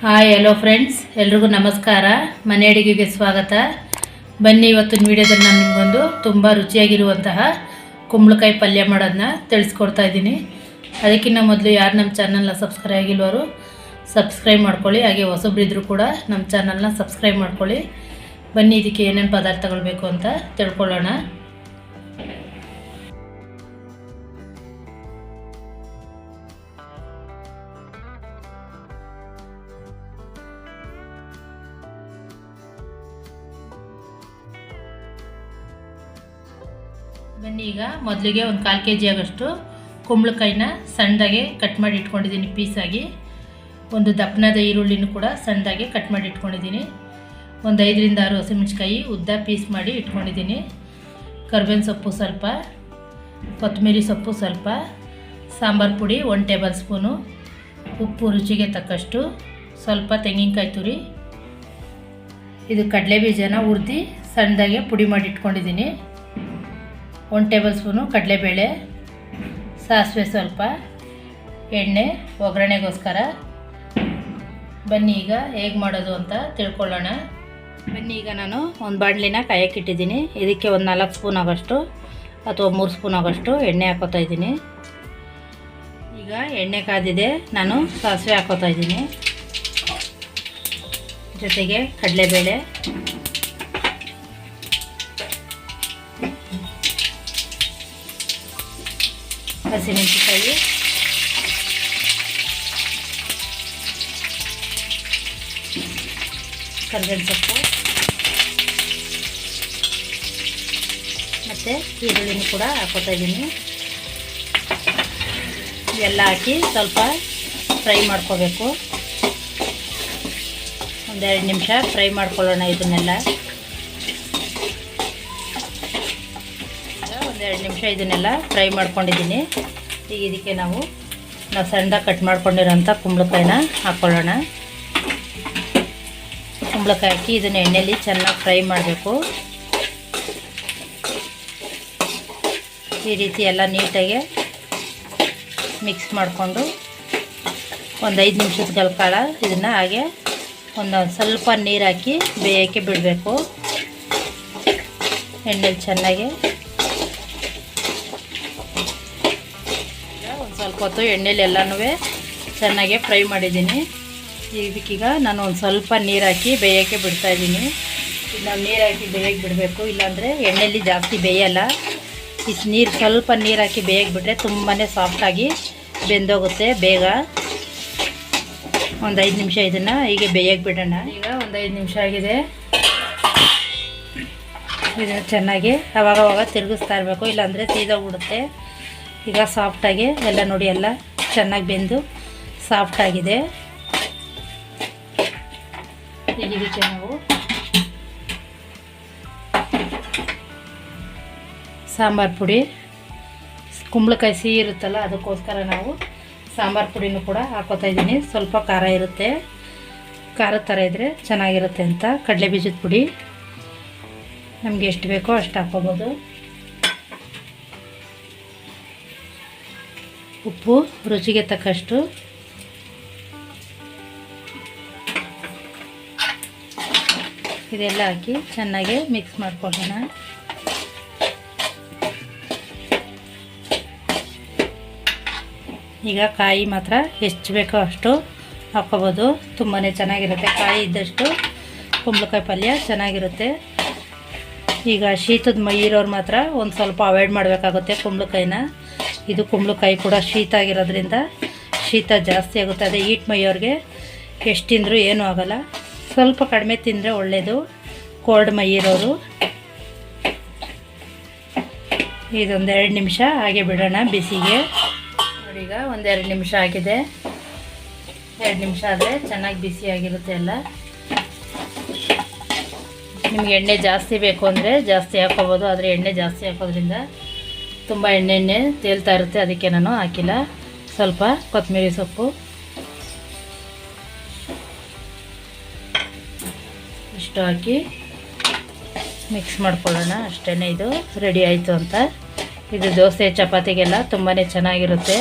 Hi hello friends, ಎಲ್ರಿಗೂ ನಮಸ್ಕಾರ. ಮನೆ ಅಡುಗೆಗೆ ಸ್ವಾಗತ. ಬನ್ನಿ, ಇವತ್ತಿನ ವಿಡಿಯೋದಲ್ಲಿ ನಾನು ನಿಮಗೊಂದು ತುಂಬ ರುಚಿಯಾಗಿರುವಂತಹ ಕುಂಬಳಕಾಯಿ ಪಲ್ಯ ಮಾಡೋದನ್ನ ತಿಳಿಸ್ಕೊಡ್ತಾ ಇದ್ದೀನಿ. ಅದಕ್ಕಿಂತ ಮೊದಲು ಯಾರು ನಮ್ಮ ಚಾನಲ್ನ ಸಬ್ಸ್ಕ್ರೈಬ್ ಆಗಿಲ್ವರು ಸಬ್ಸ್ಕ್ರೈಬ್ ಮಾಡ್ಕೊಳ್ಳಿ. ಹಾಗೆ ಹೊಸಬ್ರಿದ್ರೂ ಕೂಡ ನಮ್ಮ ಚಾನಲ್ನ ಸಬ್ಸ್ಕ್ರೈಬ್ ಮಾಡ್ಕೊಳ್ಳಿ. ಬನ್ನಿ, ಇದಕ್ಕೆ ಏನೇನು ಪದಾರ್ಥಗಳು ಬೇಕು ಅಂತ ತಿಳ್ಕೊಳ್ಳೋಣ. ಬನ್ನಿ, ಈಗ ಮೊದಲಿಗೆ ಒಂದು 1/4 kg ಆಗೋಷ್ಟು ಕುಂಬಳಕಾಯಿನ ಸಣ್ಣದಾಗೆ ಕಟ್ ಮಾಡಿ ಇಟ್ಕೊಂಡಿದ್ದೀನಿ ಪೀಸಾಗಿ. ಒಂದು ದಪ್ಪನಾದ ಈರುಳ್ಳಿನೂ ಕೂಡ ಸಣ್ಣದಾಗೆ ಕಟ್ ಮಾಡಿ ಇಟ್ಕೊಂಡಿದ್ದೀನಿ. ಒಂದು 5 ರಿಂದ 6 ಹಸಿಮೆಣಸಿನಕಾಯಿ ಉದ್ದ ಪೀಸ್ ಮಾಡಿ ಇಟ್ಕೊಂಡಿದ್ದೀನಿ. ಕರಿಬೇವಿನ ಸೊಪ್ಪು ಸ್ವಲ್ಪ, ಕೊತ್ತಂಬರಿ ಸೊಪ್ಪು ಸ್ವಲ್ಪ, ಸಾಂಬಾರು ಪುಡಿ 1 ಟೇಬಲ್ ಸ್ಪೂನು, ಉಪ್ಪು ರುಚಿಗೆ ತಕ್ಕಷ್ಟು, ಸ್ವಲ್ಪ ತೆಂಗಿನಕಾಯಿ ತುರಿ, ಇದು ಕಡಲೆ ಬೀಜನ ಹುರಿದು ಸಣ್ಣದಾಗೆ ಪುಡಿ ಮಾಡಿ ಇಟ್ಕೊಂಡಿದ್ದೀನಿ. 1 ಟೇಬಲ್ ಸ್ಪೂನು ಕಡಲೆಬೇಳೆ, ಸಾಸಿವೆ ಸ್ವಲ್ಪ, ಎಣ್ಣೆ ಒಗ್ಗರಣೆಗೋಸ್ಕರ. ಬನ್ನಿ, ಈಗ ಹೇಗೆ ಮಾಡೋದು ಅಂತ ತಿಳ್ಕೊಳ್ಳೋಣ. ಬನ್ನಿ, ಈಗ ನಾನು ಒಂದು ಬಾಣಲಿನ ಕಾಯಕ್ಕಿಟ್ಟಿದ್ದೀನಿ. ಇದಕ್ಕೆ ಒಂದು 4 ಸ್ಪೂನ್ ಆಗೋಷ್ಟು ಅಥವಾ 3 ಸ್ಪೂನ್ ಆಗೋಷ್ಟು ಎಣ್ಣೆ ಹಾಕೋತಾ ಇದ್ದೀನಿ. ಈಗ ಎಣ್ಣೆ ಕಾದಿದೆ, ನಾನು ಸಾಸಿವೆ ಹಾಕೋತಾ ಇದ್ದೀನಿ. ಜೊತೆಗೆ ಕಡಲೆಬೇಳೆ, ಹಸಿಮೆಣಸಿನಕಾಯಿ, ಕರಿಬೇವಿನ ಸೊಪ್ಪು ಮತ್ತು ಈರುಳ್ಳಿನೂ ಕೂಡ ಹಾಕೋತಾ ಇದ್ದೀನಿ. ಇವೆಲ್ಲ ಹಾಕಿ ಸ್ವಲ್ಪ ಫ್ರೈ ಮಾಡ್ಕೋಬೇಕು. 1-2 ನಿಮಿಷ ಫ್ರೈ ಮಾಡ್ಕೊಳ್ಳೋಣ ಇದನ್ನೆಲ್ಲ. 1-2 ನಿಮಿಷ ಇದನ್ನೆಲ್ಲ ಫ್ರೈ ಮಾಡ್ಕೊಂಡಿದ್ದೀನಿ. ಈಗ ಇದಕ್ಕೆ ನಾವು ಸಣ್ಣದಾಗಿ ಕಟ್ ಮಾಡ್ಕೊಂಡಿರೋಂಥ ಕುಂಬಳಕಾಯಿನ ಹಾಕ್ಕೊಳ್ಳೋಣ. ಕುಂಬಳಕಾಯಿ ಹಾಕಿ ಇದನ್ನು ಎಣ್ಣೆಯಲ್ಲಿ ಚೆನ್ನಾಗಿ ಫ್ರೈ ಮಾಡಬೇಕು. ಈ ರೀತಿ ಎಲ್ಲ ನೀಟಾಗಿ ಮಿಕ್ಸ್ ಮಾಡಿಕೊಂಡು ಒಂದು 5 ನಿಮಿಷದ ಕಾಲ ಇದನ್ನು ಹಾಗೆ ಒಂದು ಸ್ವಲ್ಪ ನೀರು ಹಾಕಿ ಬೇಯೋಕ್ಕೆ ಬಿಡಬೇಕು. ಎಣ್ಣೆಲಿ ಚೆನ್ನಾಗಿ ಸ್ವಲ್ಪ ಹೊತ್ತು ಎಣ್ಣೆಲಿ ಎಲ್ಲನೂ ಚೆನ್ನಾಗಿ ಫ್ರೈ ಮಾಡಿದ್ದೀನಿ. ಇದಕ್ಕೀಗ ನಾನು ಒಂದು ಸ್ವಲ್ಪ ನೀರು ಹಾಕಿ ಬೇಯೋಕ್ಕೆ ಬಿಡ್ತಾಯಿದ್ದೀನಿ. ನಾವು ನೀರು ಹಾಕಿ ಬೇಯಕ್ಕೆ ಬಿಡಬೇಕು, ಇಲ್ಲಾಂದರೆ ಎಣ್ಣೆಲಿ ಜಾಸ್ತಿ ಬೇಯಲ್ಲ. ಈ ನೀರು ಸ್ವಲ್ಪ ನೀರು ಹಾಕಿ ಬೇಯಕ್ಕೆ ಬಿಟ್ಟರೆ ತುಂಬಾ ಸಾಫ್ಟಾಗಿ ಬೆಂದೋಗುತ್ತೆ ಬೇಗ. ಒಂದು 5 ನಿಮಿಷ ಇದನ್ನು ಹೀಗೆ ಬೇಯಕ್ಕೆ ಬಿಡೋಣ. ಈಗ ಒಂದು 5 ನಿಮಿಷ ಆಗಿದೆ. ಇದನ್ನು ಚೆನ್ನಾಗಿ ಅವಾಗವಾಗ ತಿರುಗಿಸ್ತಾ ಇರಬೇಕು, ಇಲ್ಲಾಂದರೆ ತೀದೋಗ್ಬಿಡುತ್ತೆ. ಈಗ ಸಾಫ್ಟಾಗಿ ಎಲ್ಲ ನೋಡಿ, ಎಲ್ಲ ಚೆನ್ನಾಗಿ ಬೆಂದು ಸಾಫ್ಟಾಗಿದೆ. ಈಗ ಇದಕ್ಕೆ ನಾವು ಸಾಂಬಾರು ಪುಡಿ, ಕುಂಬಳಕಾಯಿ ಸಿಹಿ ಇರುತ್ತಲ್ಲ ಅದಕ್ಕೋಸ್ಕರ ನಾವು ಸಾಂಬಾರು ಪುಡಿನೂ ಕೂಡ ಹಾಕೋತಾ ಇದ್ದೀನಿ. ಸ್ವಲ್ಪ ಖಾರ ಇರುತ್ತೆ, ಖಾರದ ಥರ ಇದ್ದರೆ ಚೆನ್ನಾಗಿರುತ್ತೆ ಅಂತ ಕಡಲೆ ಬೀಜದ ಪುಡಿ ನಮಗೆ ಎಷ್ಟು ಬೇಕೋ ಅಷ್ಟು ಹಾಕ್ಕೋಬೋದು. ಉಪ್ಪು ರುಚಿಗೆ ತಕ್ಕಷ್ಟು, ಇದೆಲ್ಲ ಹಾಕಿ ಚೆನ್ನಾಗಿ ಮಿಕ್ಸ್ ಮಾಡ್ಕೊಳ್ಳೋಣ. ಈಗ ಕಾಯಿ ಮಾತ್ರ ಎಷ್ಟು ಬೇಕೋ ಅಷ್ಟು ಹಾಕ್ಕೋಬೋದು. ತುಂಬಾ ಚೆನ್ನಾಗಿರುತ್ತೆ, ಕಾಯಿ ಇದ್ದಷ್ಟು ಕುಂಬಳಕಾಯಿ ಪಲ್ಯ ಚೆನ್ನಾಗಿರುತ್ತೆ. ಈಗ ಶೀತದ ಮೈ ಇರೋರು ಮಾತ್ರ ಒಂದು ಸ್ವಲ್ಪ ಅವಾಯ್ಡ್ ಮಾಡಬೇಕಾಗುತ್ತೆ ಕುಂಬಳಕಾಯಿನ. ಇದು ಕುಂಬಳಕಾಯಿ ಕೂಡ ಶೀತ ಆಗಿರೋದ್ರಿಂದ ಶೀತ ಜಾಸ್ತಿ ಆಗುತ್ತೆ. ಅದೇ ಹೀಟ್ ಮೈಯವ್ರಿಗೆ ಎಷ್ಟು ತಿಂದರೂ ಏನೂ ಆಗೋಲ್ಲ, ಸ್ವಲ್ಪ ಕಡಿಮೆ ತಿಂದರೆ ಒಳ್ಳೆಯದು ಕೋಲ್ಡ್ ಮೈ ಇರೋರು. ಇದೊಂದು 2 ನಿಮಿಷ ಹಾಗೆ ಬಿಡೋಣ ಬಿಸಿಗೆ. ನೋಡಿ, ಈಗ 1-2 ನಿಮಿಷ ಆಗಿದೆ. 2 ನಿಮಿಷ ಆದರೆ ಚೆನ್ನಾಗಿ ಬಿಸಿಯಾಗಿರುತ್ತೆ ಎಲ್ಲ. ನಿಮಗೆ ಎಣ್ಣೆ ಜಾಸ್ತಿ ಬೇಕು ಅಂದರೆ ಜಾಸ್ತಿ ಹಾಕ್ಕೋಬೋದು, ಆದರೆ ಎಣ್ಣೆ ಜಾಸ್ತಿ ಹಾಕೋದ್ರಿಂದ ತುಂಬ ಎಣ್ಣೆ ತೇಲ್ತಾ ಇರುತ್ತೆ, ಅದಕ್ಕೆ ನಾನು ಹಾಕಿಲ್ಲ. ಸ್ವಲ್ಪ ಕೊತ್ತಂಬರಿ ಸೊಪ್ಪು ಇಷ್ಟು ಹಾಕಿ ಮಿಕ್ಸ್ ಮಾಡ್ಕೊಳ್ಳೋಣ. ಅಷ್ಟೇ, ಇದು ರೆಡಿ ಆಯಿತು ಅಂತ. ಇದು ದೋಸೆ ಚಪಾತಿಗೆಲ್ಲ ತುಂಬಾ ಚೆನ್ನಾಗಿರುತ್ತೆ.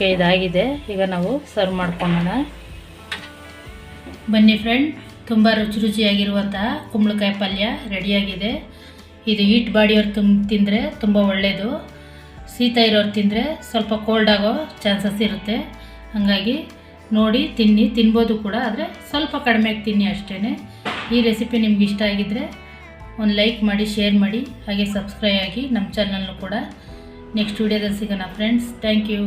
ಓಕೆ, ಇದಾಗಿದೆ. ಈಗ ನಾವು ಸರ್ವ್ ಮಾಡ್ಕೊಳ್ಳೋಣ. ಬನ್ನಿ ಫ್ರೆಂಡ್, ತುಂಬ ರುಚಿಯಾಗಿರುವಂತಹ ಕುಂಬಳಕಾಯಿ ಪಲ್ಯ ರೆಡಿಯಾಗಿದೆ. ಇದು ಹೀಟ್ ಬಾಡಿಯವ್ರು ತಿಂದರೆ ತುಂಬ ಒಳ್ಳೆಯದು. ಶೀತ ಇರೋರು ತಿಂದರೆ ಸ್ವಲ್ಪ ಕೋಲ್ಡ್ ಆಗೋ ಚಾನ್ಸಸ್ ಇರುತ್ತೆ. ಹಾಗಾಗಿ ನೋಡಿ ತಿನ್ಬೋದು ಕೂಡ, ಆದರೆ ಸ್ವಲ್ಪ ಕಡಿಮೆಯಾಗಿ ತಿನ್ನಿ ಅಷ್ಟೇ. ಈ ರೆಸಿಪಿ ನಿಮ್ಗೆ ಇಷ್ಟ ಆಗಿದ್ದರೆ ಒಂದು ಲೈಕ್ ಮಾಡಿ, ಶೇರ್ ಮಾಡಿ, ಹಾಗೆ ಸಬ್ಸ್ಕ್ರೈಬ್ ಆಗಿ ನಮ್ಮ ಚಾನಲ್ನು ಕೂಡ. ನೆಕ್ಸ್ಟ್ ವಿಡಿಯೋದಲ್ಲಿ ಸಿಗೋಣ ಫ್ರೆಂಡ್ಸ್. Thank you.